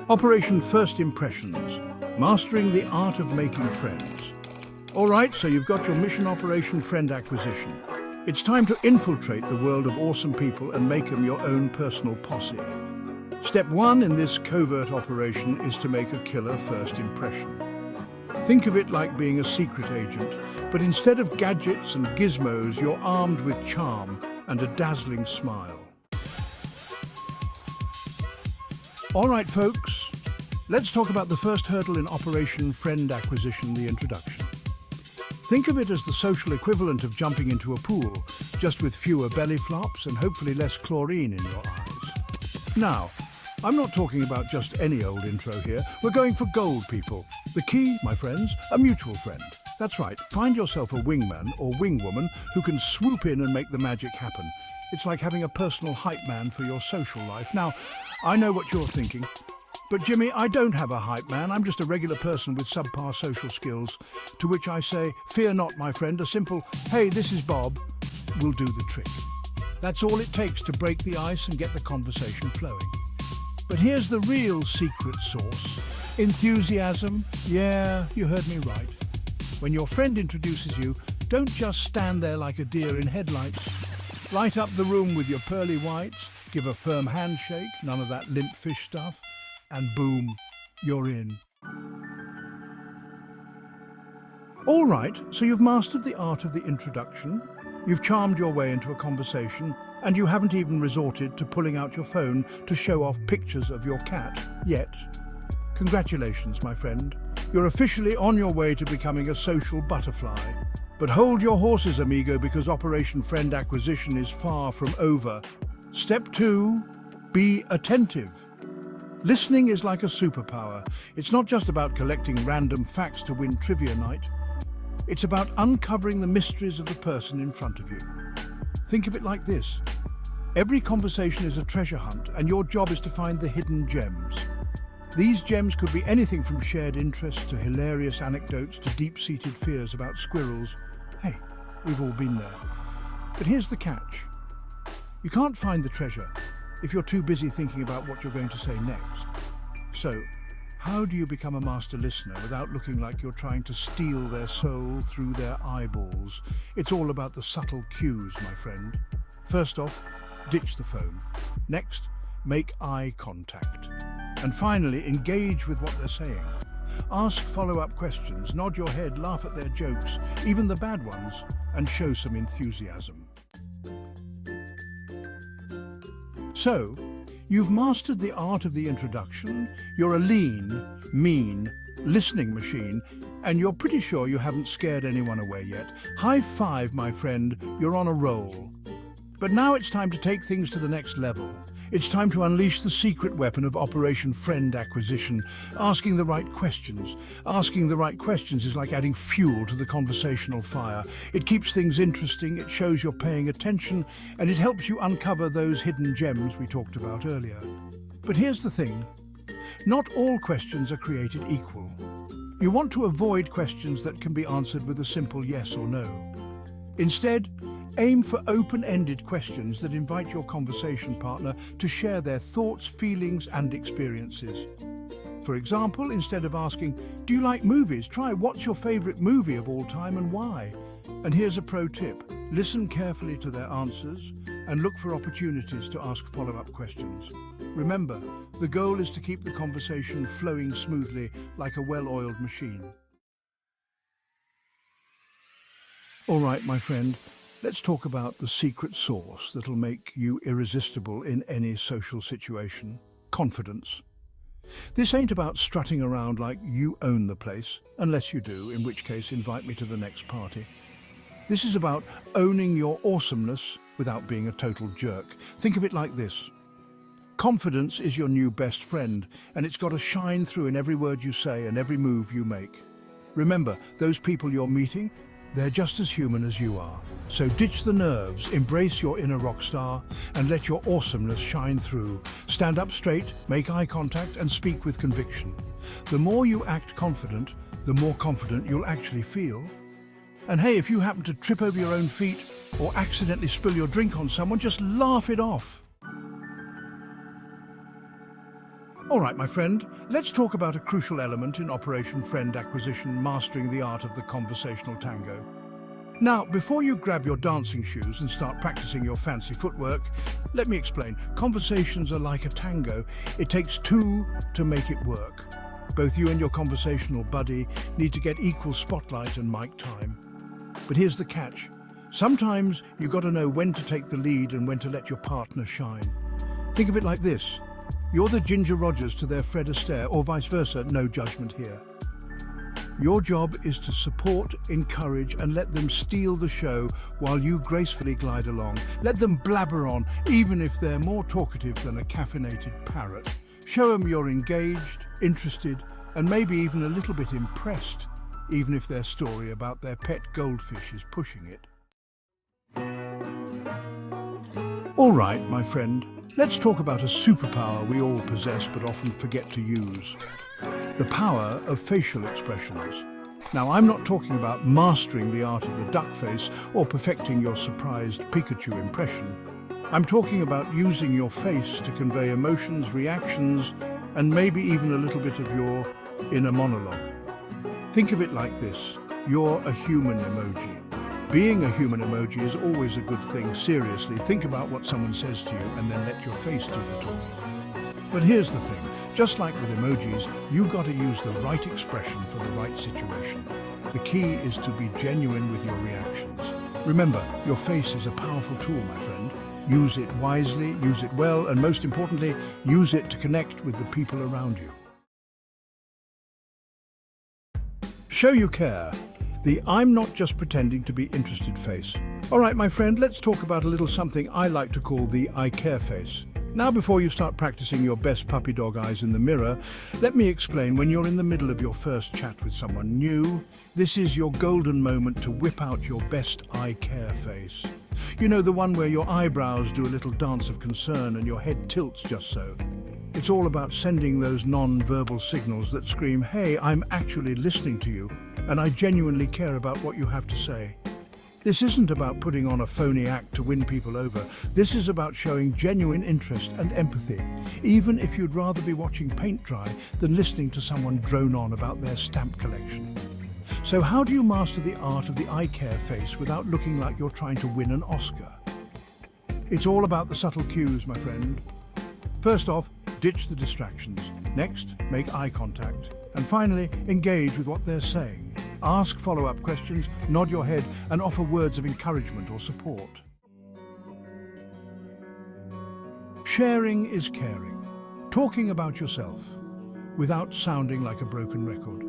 Operation First Impressions, mastering the art of making friends. All right, so you've got your mission Operation Friend Acquisition. It's time to infiltrate the world of awesome people and make them your own personal posse. Step one in this covert operation is to make a killer first impression. Think of it like being a secret agent, but instead of gadgets and gizmos, you're armed with charm and a dazzling smile. All right, folks, let's talk about the first hurdle in Operation Friend Acquisition, the introduction. Think of it as the social equivalent of jumping into a pool, just with fewer belly flops and hopefully less chlorine in your eyes. Now, I'm not talking about just any old intro here. We're going for gold, people. The key, my friends, a mutual friend. That's right, find yourself a wingman or wingwoman who can swoop in and make the magic happen. It's like having a personal hype man for your social life. Now, I know what you're thinking, but Jimmy, I don't have a hype man. I'm just a regular person with subpar social skills. To which I say, fear not, my friend, a simple, hey, this is Bob, will do the trick. That's all it takes to break the ice and get the conversation flowing. But here's the real secret sauce. Enthusiasm. Yeah, you heard me right. When your friend introduces you, don't just stand there like a deer in headlights. Light up the room with your pearly whites, give a firm handshake, none of that limp fish stuff, and boom, you're in. All right, so you've mastered the art of the introduction, you've charmed your way into a conversation, and you haven't even resorted to pulling out your phone to show off pictures of your cat yet. Congratulations, my friend. You're officially on your way to becoming a social butterfly. But hold your horses, amigo, because Operation Friend Acquisition is far from over. Step 2, be attentive. Listening is like a superpower. It's not just about collecting random facts to win trivia night. It's about uncovering the mysteries of the person in front of you. Think of it like this. Every conversation is a treasure hunt, and your job is to find the hidden gems. These gems could be anything from shared interests to hilarious anecdotes to deep-seated fears about squirrels. Hey, we've all been there. But here's the catch. You can't find the treasure if you're too busy thinking about what you're going to say next. So, how do you become a master listener without looking like you're trying to steal their soul through their eyeballs? It's all about the subtle cues, my friend. First off, ditch the phone. Next, make eye contact. And finally, engage with what they're saying. Ask follow-up questions, nod your head, laugh at their jokes, even the bad ones, and show some enthusiasm. So, you've mastered the art of the introduction, you're a lean, mean, listening machine, and you're pretty sure you haven't scared anyone away yet. High five, my friend, you're on a roll. But now it's time to take things to the next level. It's time to unleash the secret weapon of Operation Friend Acquisition, asking the right questions. Asking the right questions is like adding fuel to the conversational fire. It keeps things interesting, it shows you're paying attention, and it helps you uncover those hidden gems we talked about earlier. But here's the thing. Not all questions are created equal. You want to avoid questions that can be answered with a simple yes or no. Instead, aim for open-ended questions that invite your conversation partner to share their thoughts, feelings, and experiences. For example, instead of asking, "Do you like movies?" try, "What's your favorite movie of all time and why?" And here's a pro tip. Listen carefully to their answers and look for opportunities to ask follow-up questions. Remember, the goal is to keep the conversation flowing smoothly like a well-oiled machine. All right, my friend. Let's talk about the secret sauce that'll make you irresistible in any social situation. Confidence. This ain't about strutting around like you own the place, unless you do, in which case invite me to the next party. This is about owning your awesomeness without being a total jerk. Think of it like this. Confidence is your new best friend, and it's got to shine through in every word you say and every move you make. Remember, those people you're meeting, they're just as human as you are. So ditch the nerves, embrace your inner rock star, and let your awesomeness shine through. Stand up straight, make eye contact, and speak with conviction. The more you act confident, the more confident you'll actually feel. And hey, if you happen to trip over your own feet or accidentally spill your drink on someone, just laugh it off. All right, my friend, let's talk about a crucial element in Operation Friend Acquisition, mastering the art of the conversational tango. Now, before you grab your dancing shoes and start practicing your fancy footwork, let me explain. Conversations are like a tango. It takes two to make it work. Both you and your conversational buddy need to get equal spotlight and mic time. But here's the catch. Sometimes you got to know when to take the lead and when to let your partner shine. Think of it like this. You're the Ginger Rogers to their Fred Astaire, or vice versa, no judgment here. Your job is to support, encourage, and let them steal the show while you gracefully glide along. Let them blabber on, even if they're more talkative than a caffeinated parrot. Show them you're engaged, interested, and maybe even a little bit impressed, even if their story about their pet goldfish is pushing it. All right, my friend, let's talk about a superpower we all possess but often forget to use. The power of facial expressions. Now, I'm not talking about mastering the art of the duck face or perfecting your surprised Pikachu impression. I'm talking about using your face to convey emotions, reactions, and maybe even a little bit of your inner monologue. Think of it like this. You're a human emoji. Being a human emoji is always a good thing. Seriously, think about what someone says to you and then let your face do the talking. But here's the thing. Just like with emojis, you've got to use the right expression for the right situation. The key is to be genuine with your reactions. Remember, your face is a powerful tool, my friend. Use it wisely, use it well, and most importantly, use it to connect with the people around you. Show you care. The I'm not just pretending to be interested face. All right, my friend, let's talk about a little something I like to call the I care face. Now, before you start practicing your best puppy dog eyes in the mirror, let me explain. When you're in the middle of your first chat with someone new, this is your golden moment to whip out your best I care face. You know, the one where your eyebrows do a little dance of concern and your head tilts just so. It's all about sending those non-verbal signals that scream, hey, I'm actually listening to you, and I genuinely care about what you have to say. This isn't about putting on a phony act to win people over. This is about showing genuine interest and empathy, even if you'd rather be watching paint dry than listening to someone drone on about their stamp collection. So how do you master the art of the I care face without looking like you're trying to win an Oscar? It's all about the subtle cues, my friend. First off, ditch the distractions. Next, make eye contact. And finally, engage with what they're saying. Ask follow-up questions, nod your head, and offer words of encouragement or support. Sharing is caring. Talking about yourself without sounding like a broken record.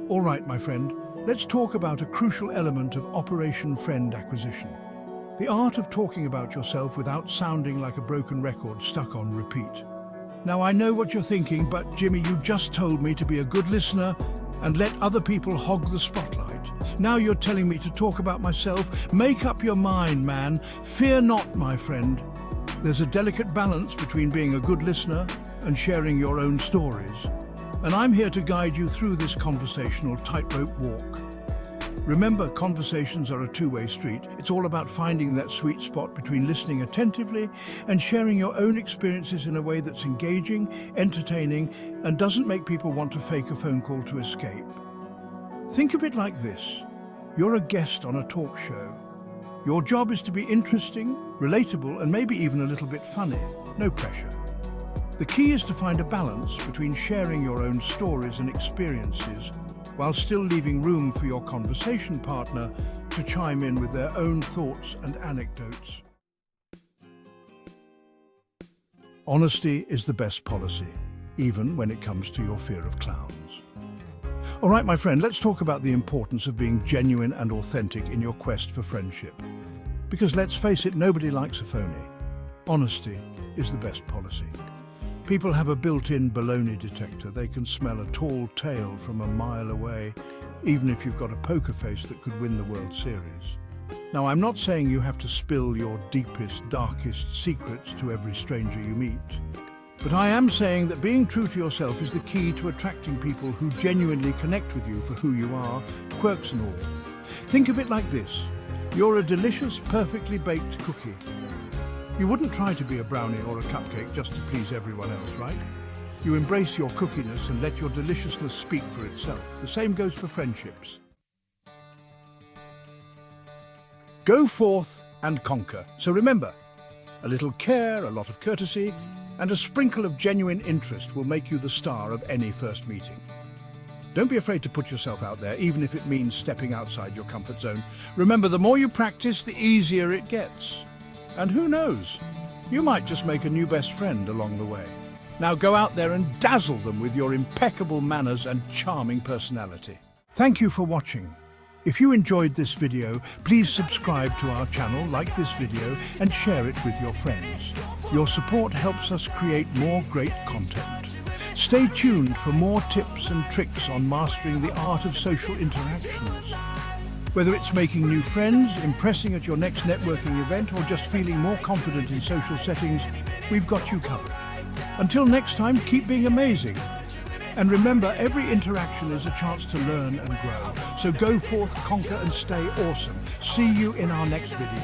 All right, my friend, let's talk about a crucial element of Operation Friend Acquisition. The art of talking about yourself without sounding like a broken record stuck on repeat. Now, I know what you're thinking, but Jimmy, you just told me to be a good listener and let other people hog the spotlight. Now you're telling me to talk about myself. Make up your mind, man. Fear not, my friend. There's a delicate balance between being a good listener and sharing your own stories. And I'm here to guide you through this conversational tightrope walk. Remember, conversations are a two-way street. It's all about finding that sweet spot between listening attentively and sharing your own experiences in a way that's engaging, entertaining, and doesn't make people want to fake a phone call to escape. Think of it like this. You're a guest on a talk show. Your job is to be interesting, relatable, and maybe even a little bit funny. No pressure. The key is to find a balance between sharing your own stories and experiences while still leaving room for your conversation partner to chime in with their own thoughts and anecdotes. Honesty is the best policy, even when it comes to your fear of clowns. All right, my friend, let's talk about the importance of being genuine and authentic in your quest for friendship. Because let's face it, nobody likes a phony. Honesty is the best policy. People have a built-in baloney detector. They can smell a tall tale from a mile away, even if you've got a poker face that could win the World Series. Now, I'm not saying you have to spill your deepest, darkest secrets to every stranger you meet. But I am saying that being true to yourself is the key to attracting people who genuinely connect with you for who you are, quirks and all. Think of it like this. You're a delicious, perfectly baked cookie. You wouldn't try to be a brownie or a cupcake just to please everyone else, right? You embrace your cookiness and let your deliciousness speak for itself. The same goes for friendships. Go forth and conquer. So remember, a little care, a lot of courtesy, and a sprinkle of genuine interest will make you the star of any first meeting. Don't be afraid to put yourself out there, even if it means stepping outside your comfort zone. Remember, the more you practice, the easier it gets. And who knows, you might just make a new best friend along the way. Now go out there and dazzle them with your impeccable manners and charming personality. Thank you for watching. If you enjoyed this video, please subscribe to our channel, like this video, and share it with your friends. Your support helps us create more great content. Stay tuned for more tips and tricks on mastering the art of social interactions. Whether it's making new friends, impressing at your next networking event, or just feeling more confident in social settings, we've got you covered. Until next time, keep being amazing. And remember, every interaction is a chance to learn and grow. So go forth, conquer, and stay awesome. See you in our next video.